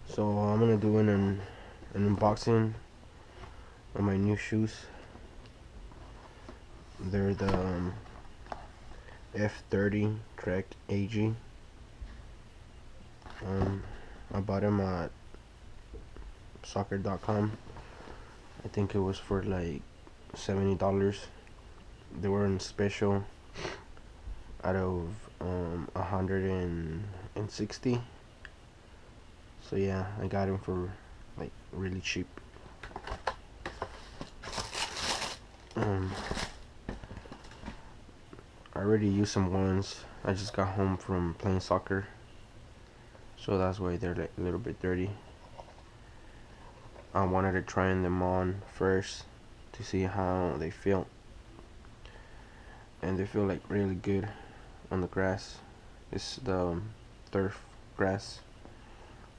So I'm gonna do an unboxing of my new shoes. They're the F30 TRX AG. I bought them at soccer.com. I think it was for like $70. They were on special out of 160. So yeah, I got them for like really cheap. I already used them once. I just got home from playing soccer, so that's why they're like a little bit dirty. I wanted to try them on first to see how they feel, and they feel like really good on the grass. It's the turf grass,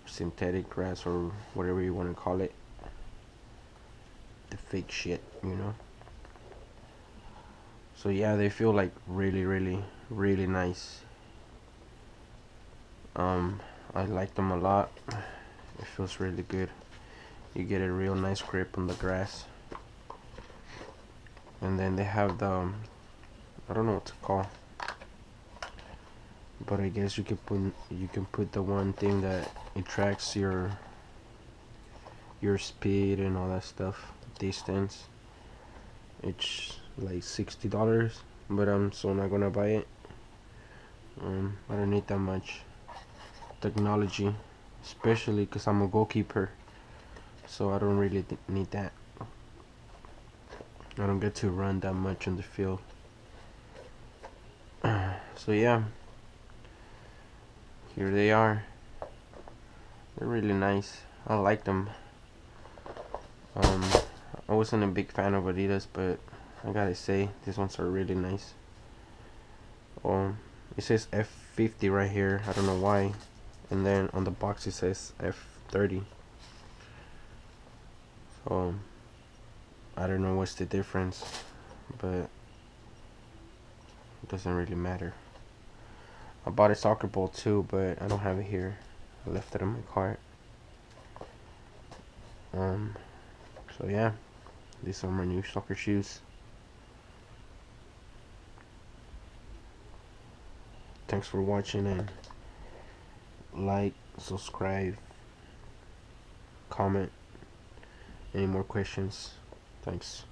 synthetic grass, or whatever you want to call it, the fake shit, you know. So yeah, they feel like really nice. I like them a lot. It feels really good. You get a real nice grip on the grass. And then they have the I don't know what to call, but I guess you can put the one thing that it tracks your speed and all that stuff, distance. It's like $60, but I'm so not gonna buy it. I don't need that much technology, especially because I'm a goalkeeper, so I don't really need that. I don't get to run that much in the field. So yeah, here they are. They're really nice. I like them. I wasn't a big fan of Adidas, but I gotta say these ones are really nice. It says F50 right here. I don't know why. And then on the box it says F30. So I don't know what's the difference, but it doesn't really matter. I bought a soccer ball too, but I don't have it here. I left it in my cart. So yeah, these are my new soccer shoes. Thanks for watching, and like, subscribe, comment. Any more questions? Thanks.